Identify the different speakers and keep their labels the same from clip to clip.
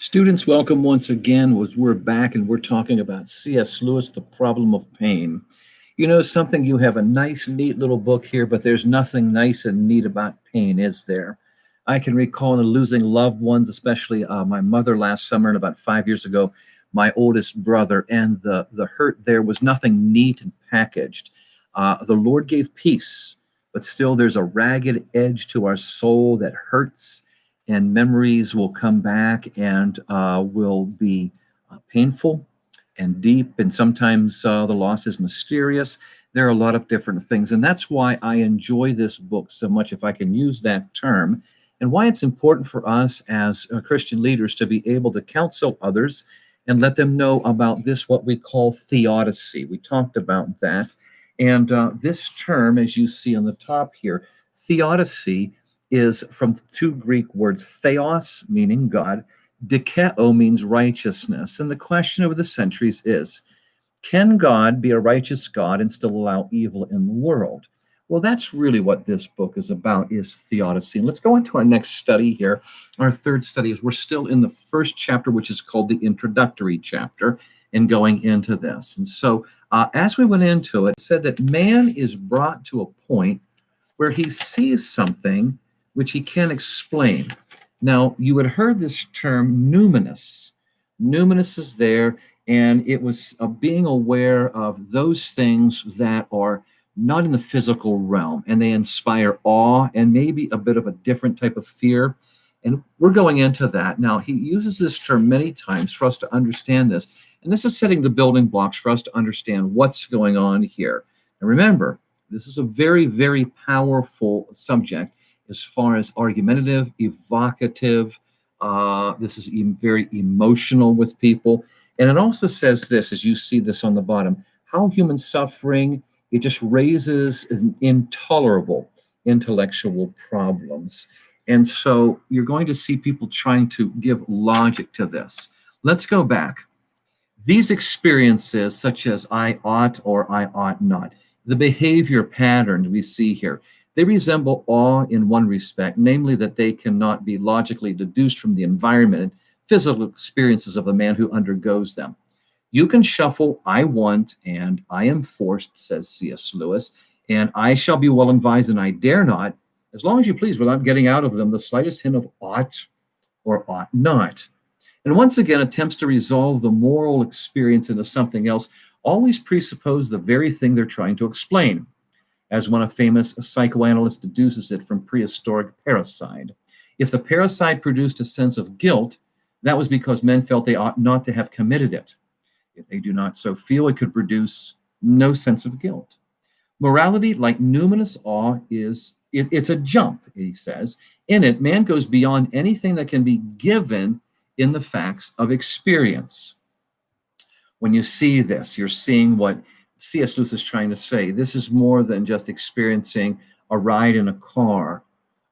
Speaker 1: Students, welcome once again. We're back and we're talking about C.S. Lewis, The Problem of Pain. You know something, you have a nice, neat little book here, but there's nothing nice and neat about pain, is there? I can recall losing loved ones, especially my mother last summer and about 5 years ago, my oldest brother, and the hurt there was nothing neat and packaged. The Lord gave peace, but still there's a ragged edge to our soul that hurts, and memories will come back and will be painful and deep, and sometimes the loss is mysterious. There are a lot of different things, and that's why I enjoy this book so much, if I can use that term, and why it's important for us as Christian leaders to be able to counsel others and let them know about this, what we call theodicy. We talked about that, and this term, as you see on the top here, theodicy, is from two Greek words: theos, meaning God; dikeo means righteousness. And the question over the centuries is, can God be a righteous God and still allow evil in the world? Well, that's really what this book is about, is theodicy. And let's go into our next study here. Our third study is, we're still in the first chapter, which is called the introductory chapter, and going into this. And so as we went into it, it said that man is brought to a point where he sees something which he can't explain. Now, you had heard this term numinous. Numinous is there, and it was being aware of those things that are not in the physical realm, and they inspire awe and maybe a bit of a different type of fear. And we're going into that. Now, he uses this term many times for us to understand this, and this is setting the building blocks for us to understand what's going on here. And remember, this is a very, very powerful subject as far as argumentative, evocative. This is very emotional with people. And it also says this, as you see this on the bottom, how human suffering, it just raises intolerable intellectual problems. And so you're going to see people trying to give logic to this. Let's go back. These experiences, such as I ought or I ought not, the behavior pattern we see here, they resemble awe in one respect, namely that they cannot be logically deduced from the environment and physical experiences of the man who undergoes them. You can shuffle I want and I am forced, says C.S. Lewis, and I shall be well advised and I dare not, as long as you please, without getting out of them the slightest hint of ought or ought not. And once again, attempts to resolve the moral experience into something else always presuppose the very thing they're trying to explain, as one of famous psychoanalysts deduces it from prehistoric parricide. If the parricide produced a sense of guilt, that was because men felt they ought not to have committed it. If they do not so feel, it could produce no sense of guilt. Morality, like numinous awe, it's a jump, he says. In it, man goes beyond anything that can be given in the facts of experience. When you see this, you're seeing what C.S. Lewis is trying to say. This is more than just experiencing a ride in a car,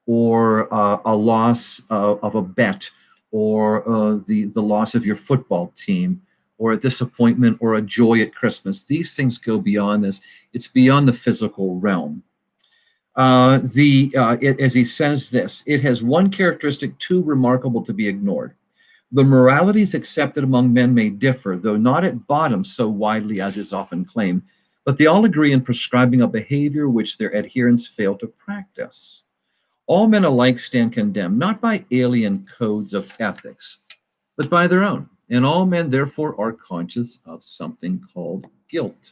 Speaker 1: or a loss of a bet, or the loss of your football team, or a disappointment, or a joy at Christmas. These things go beyond this. It's beyond the physical realm. As he says this, it has one characteristic too remarkable to be ignored. The moralities accepted among men may differ, though not at bottom so widely as is often claimed, but they all agree in prescribing a behavior which their adherents fail to practice. All men alike stand condemned, not by alien codes of ethics, but by their own, and all men therefore are conscious of something called guilt.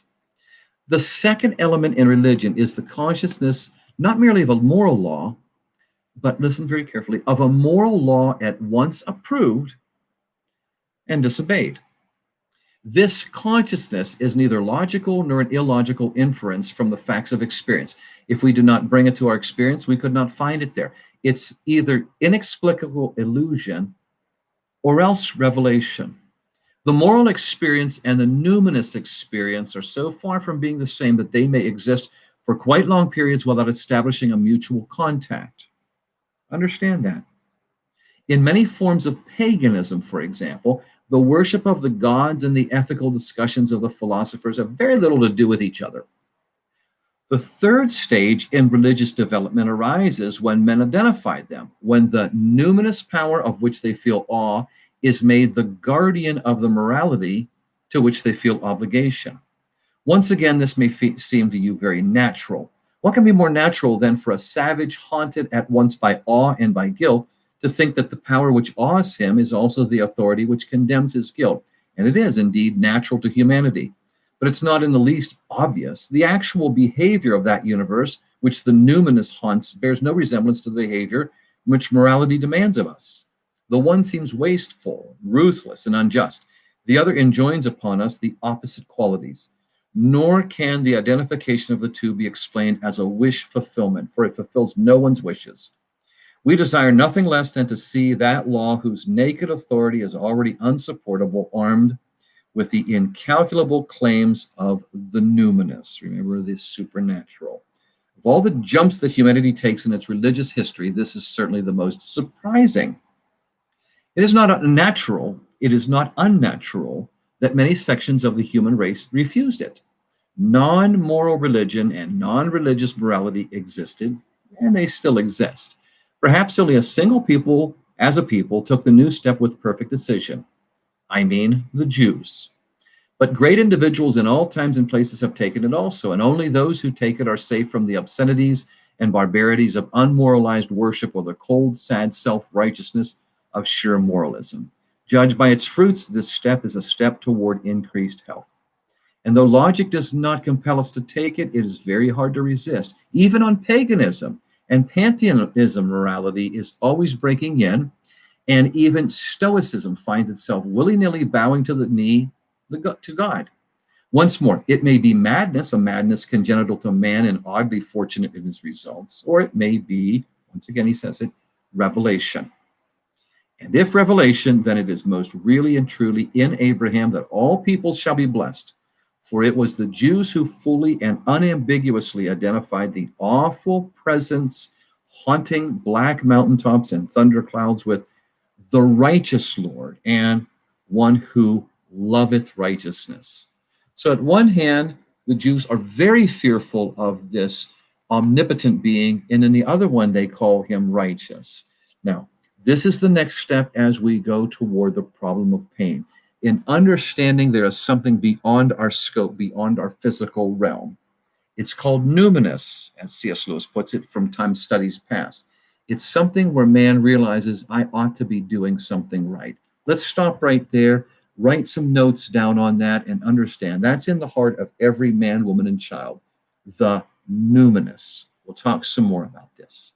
Speaker 1: The second element in religion is the consciousness not merely of a moral law, but listen very carefully, of a moral law at once approved and disobeyed. This consciousness is neither logical nor an illogical inference from the facts of experience. If we do not bring it to our experience, we could not find it there. It's either inexplicable illusion or else revelation. The moral experience and the numinous experience are so far from being the same that they may exist for quite long periods without establishing a mutual contact. Understand that. In many forms of paganism, for example, the worship of the gods and the ethical discussions of the philosophers have very little to do with each other. The third stage in religious development arises when men identify them, when the numinous power of which they feel awe is made the guardian of the morality to which they feel obligation. Once again, this may seem to you very natural. What can be more natural than for a savage haunted at once by awe and by guilt to think that the power which awes him is also the authority which condemns his guilt? And it is indeed natural to humanity. But it's not in the least obvious. The actual behavior of that universe, which the numinous haunts, bears no resemblance to the behavior which morality demands of us. The one seems wasteful, ruthless, and unjust. The other enjoins upon us the opposite qualities. Nor can the identification of the two be explained as a wish fulfillment, for it fulfills no one's wishes. We desire nothing less than to see that law whose naked authority is already unsupportable, armed with the incalculable claims of the numinous. Remember, this supernatural. Of all the jumps that humanity takes in its religious history, this is certainly the most surprising. It is not unnatural that many sections of the human race refused it. Non-moral religion and non-religious morality existed, and they still exist. Perhaps only a single people, as a people, took the new step with perfect decision. I mean, the Jews. But great individuals in all times and places have taken it also, and only those who take it are safe from the obscenities and barbarities of unmoralized worship or the cold, sad self-righteousness of sheer moralism. Judged by its fruits, this step is a step toward increased health. And though logic does not compel us to take it, it is very hard to resist. Even on paganism and pantheism, morality is always breaking in, and even Stoicism finds itself willy-nilly bowing to the knee to God. Once more, it may be madness, a madness congenital to man and oddly fortunate in its results, or it may be, once again he says it, revelation. And if revelation, then it is most really and truly in Abraham that all peoples shall be blessed. For it was the Jews who fully and unambiguously identified the awful presence haunting black mountaintops and thunderclouds with the righteous Lord and one who loveth righteousness. So at one hand, the Jews are very fearful of this omnipotent being, and in the other one, they call him righteous. Now, this is the next step as we go toward the problem of pain. In understanding there is something beyond our scope, beyond our physical realm. It's called numinous, as C.S. Lewis puts it, from time studies past. It's something where man realizes, I ought to be doing something right. Let's stop right there, write some notes down on that, and understand that's in the heart of every man, woman, and child, the numinous. We'll talk some more about this.